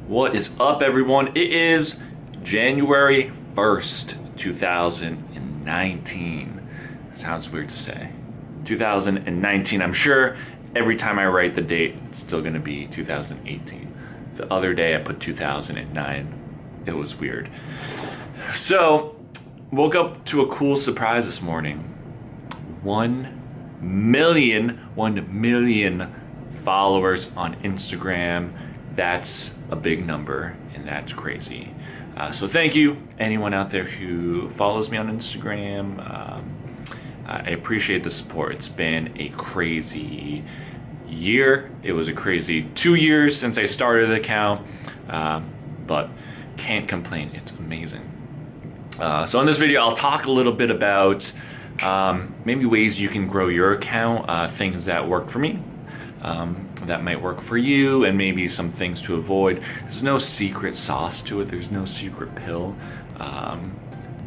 What is up, everyone? It is January 1st, 2019. Sounds weird to say. 2019. I'm sure every time I write the date, it's still going to be 2018. The other day I put 2009. It was weird. So, woke up to a cool surprise this morning. 1 million followers on Instagram. That's a big number, and that's crazy. So thank you, anyone out there who follows me on Instagram. I appreciate the support. It's been a crazy year. It was a crazy 2 years since I started the account, but can't complain. It's amazing. So in this video, I'll talk a little bit about maybe ways you can grow your account, things that worked for me, that might work for you, and maybe some things to avoid. There's no secret sauce to it. There's no secret pill,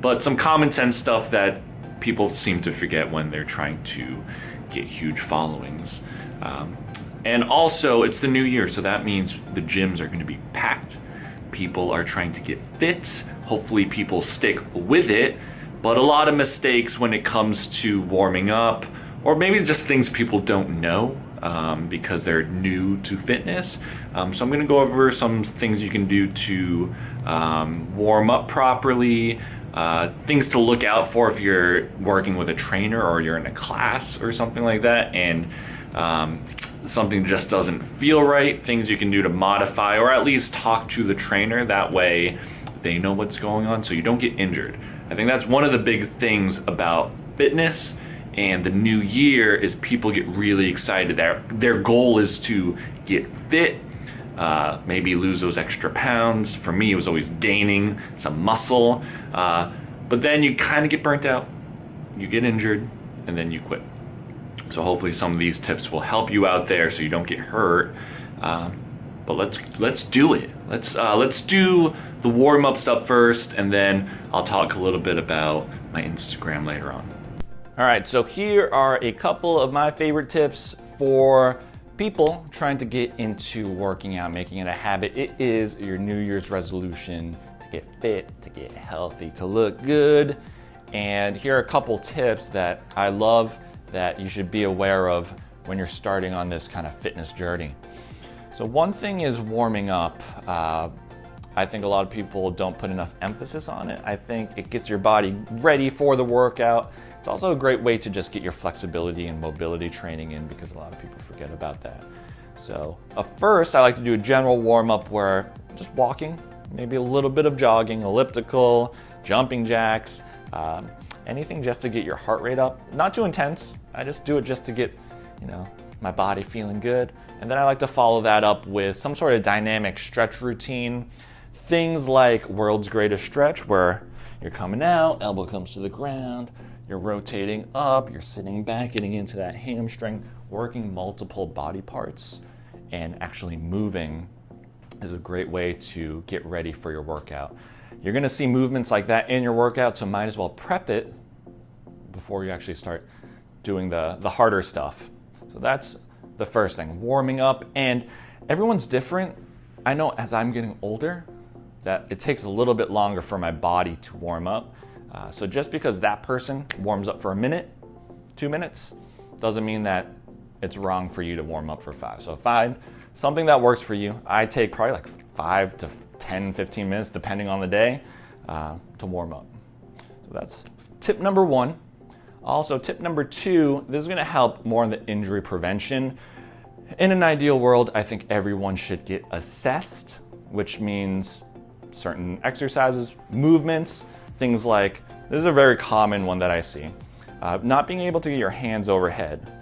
but some common sense stuff that people seem to forget when they're trying to get huge followings. And also, it's the new year, so that means the gyms are going to be packed. People are trying to get fit. Hopefully people stick with it, but a lot of mistakes when it comes to warming up, or maybe just things people don't know because they're new to fitness. So I'm going to go over some things you can do to warm up properly, things to look out for if you're working with a trainer or you're in a class or something like that, and something just doesn't feel right, things you can do to modify or at least talk to the trainer. That way they know what's going on so you don't get injured. I think that's one of the big things about fitness and the new year is people get really excited. Their goal is to get fit, maybe lose those extra pounds. For me, it was always gaining some muscle, but then you kind of get burnt out, you get injured, and then you quit. So hopefully some of these tips will help you out there so you don't get hurt. But let's do it. Let's do the warm-up stuff first, and then I'll talk a little bit about my Instagram later on. All right, so here are a couple of my favorite tips for people trying to get into working out, making it a habit. It is your New Year's resolution to get fit, to get healthy, to look good. And here are a couple tips that I love that you should be aware of when you're starting on this kind of fitness journey. So one thing is warming up. I think a lot of people don't put enough emphasis on it. I think it gets your body ready for the workout. It's also a great way to just get your flexibility and mobility training in because a lot of people forget about that. So first, I like to do a general warm-up where just walking, maybe a little bit of jogging, elliptical, jumping jacks, anything just to get your heart rate up. Not too intense. I just do it just to get, my body feeling good. And then I like to follow that up with some sort of dynamic stretch routine. Things like world's greatest stretch, where you're coming out, elbow comes to the ground, you're rotating up, you're sitting back, getting into that hamstring, working multiple body parts, and actually moving is a great way to get ready for your workout. You're gonna see movements like that in your workout, so might as well prep it before you actually start doing the harder stuff. So that's the first thing, warming up. And everyone's different. I know as I'm getting older that it takes a little bit longer for my body to warm up. So just because that person warms up for a minute, 2 minutes, doesn't mean that it's wrong for you to warm up for 5. So find something that works for you. I take probably like 5 to 10, 15 minutes, depending on the day, to warm up. So that's tip number 1. Also, tip number 2, this is gonna help more in the injury prevention. In an ideal world, I think everyone should get assessed, which means certain exercises, movements, things like, this is a very common one that I see, not being able to get your hands overhead.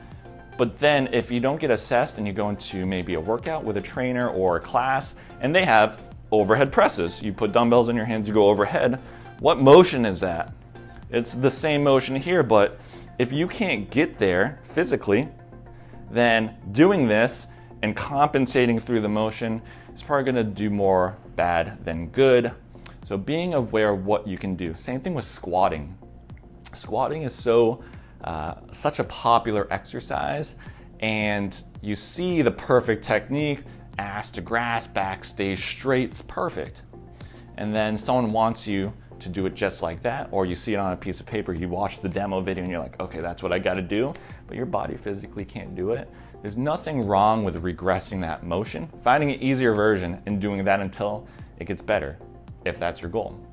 But then if you don't get assessed and you go into maybe a workout with a trainer or a class and they have overhead presses, you put dumbbells in your hands, you go overhead, what motion is that? It's the same motion here, but if you can't get there physically, then doing this and compensating through the motion is probably gonna do more bad than good. So being aware of what you can do. Same thing with squatting. Squatting is such a popular exercise, and you see the perfect technique ass to grass, back stays straight, it's perfect. And then someone wants you to do it just like that, or you see it on a piece of paper, you watch the demo video and you're like, okay, that's what I gotta do, but your body physically can't do it. There's nothing wrong with regressing that motion, finding an easier version and doing that until it gets better, if that's your goal.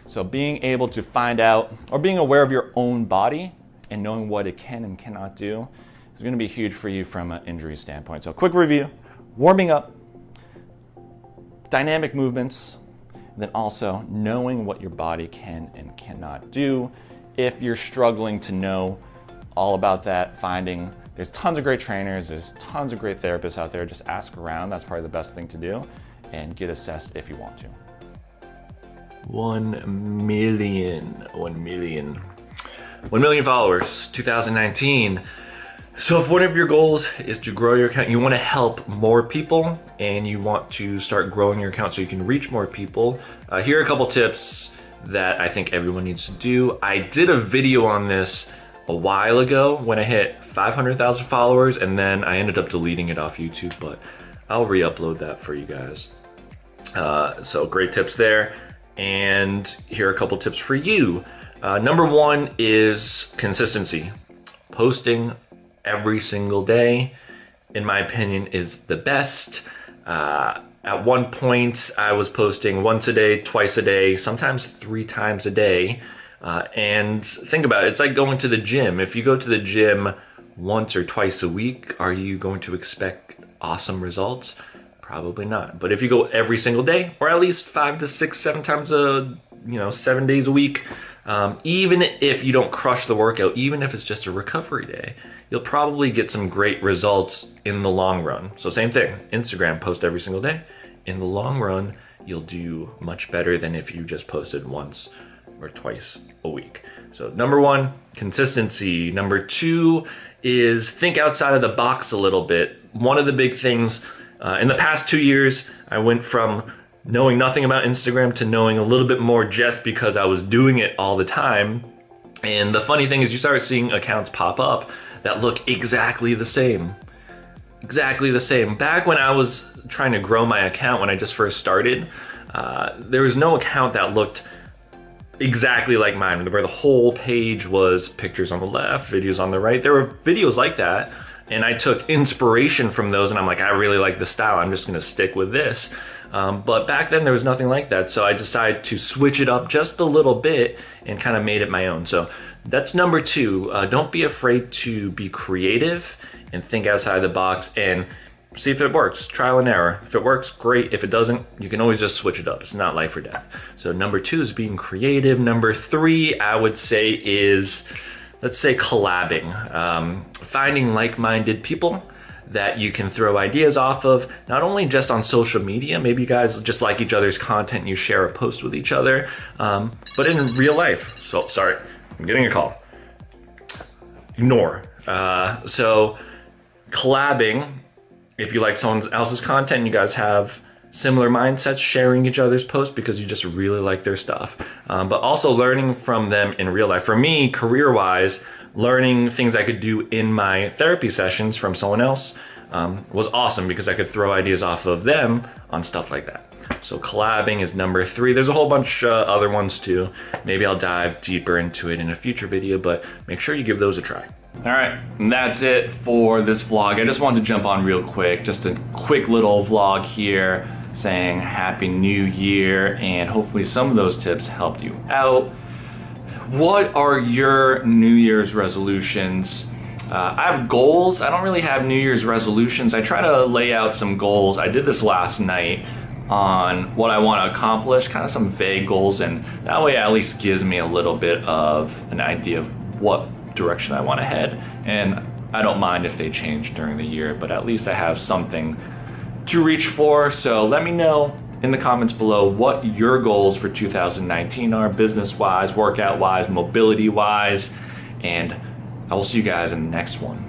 So being able to find out, or being aware of your own body and knowing what it can and cannot do is gonna be huge for you from an injury standpoint. So quick review, warming up, dynamic movements, then also knowing what your body can and cannot do. If you're struggling to know all about that, there's tons of great trainers, there's tons of great therapists out there. Just ask around, that's probably the best thing to do, and get assessed if you want to. 1 million followers, 2019. So if one of your goals is to grow your account, you want to help more people and you want to start growing your account so you can reach more people, here are a couple tips that I think everyone needs to do. I did a video on this a while ago when I hit 500,000 followers, and then I ended up deleting it off YouTube, but I'll re-upload that for you guys. So great tips there. And here are a couple tips for you. Number one is consistency. Posting every single day, in my opinion, is the best. At one point, I was posting once a day, twice a day, sometimes 3 times a day. And think about it, it's like going to the gym. If you go to the gym once or twice a week, are you going to expect awesome results? Probably not. But if you go every single day, or at least 5 to 6, 7 times 7 days a week, even if you don't crush the workout, even if it's just a recovery day, you'll probably get some great results in the long run. So same thing, Instagram, post every single day. In the long run, you'll do much better than if you just posted once or twice a week. So number one, consistency. Number two is think outside of the box a little bit. One of the big things, in the past 2 years, I went from knowing nothing about Instagram to knowing a little bit more just because I was doing it all the time. And the funny thing is you start seeing accounts pop up that look exactly the same. Exactly the same. Back when I was trying to grow my account, when I just first started, there was no account that looked exactly like mine, where the whole page was pictures on the left, videos on the right. There were videos like that, and I took inspiration from those, and I'm like, I really like the style, I'm just gonna stick with this. But back then there was nothing like that, so I decided to switch it up just a little bit and kind of made it my own. So that's number two. Don't be afraid to be creative and think outside the box and see if it works. Trial and error. If it works, great. If it doesn't, you can always just switch it up. It's not life or death. So number two is being creative. Number three, I would say, is, let's say, collabing. Finding like-minded people that you can throw ideas off of, not only just on social media, maybe you guys just like each other's content and you share a post with each other, but in real life. So, sorry, I'm getting a call. Ignore. So collabing, if you like someone else's content, you guys have similar mindsets, sharing each other's posts because you just really like their stuff. But also learning from them in real life. For me, career-wise, learning things I could do in my therapy sessions from someone else was awesome because I could throw ideas off of them on stuff like that. So collabing is number three. There's a whole bunch other ones too. Maybe I'll dive deeper into it in a future video, but make sure you give those a try. All right, and that's it for this vlog. I just wanted to jump on real quick, just a quick little vlog here saying Happy New Year, and hopefully some of those tips helped you out. What are your New Year's resolutions? I have goals. I don't really have New Year's resolutions. I try to lay out some goals. I did this last night on what I want to accomplish, kind of some vague goals, and that way at least gives me a little bit of an idea of what direction I want to head. And I don't mind if they change during the year, but at least I have something to reach for. So let me know in the comments below what your goals for 2019 are, business-wise, workout-wise, mobility-wise, and I will see you guys in the next one.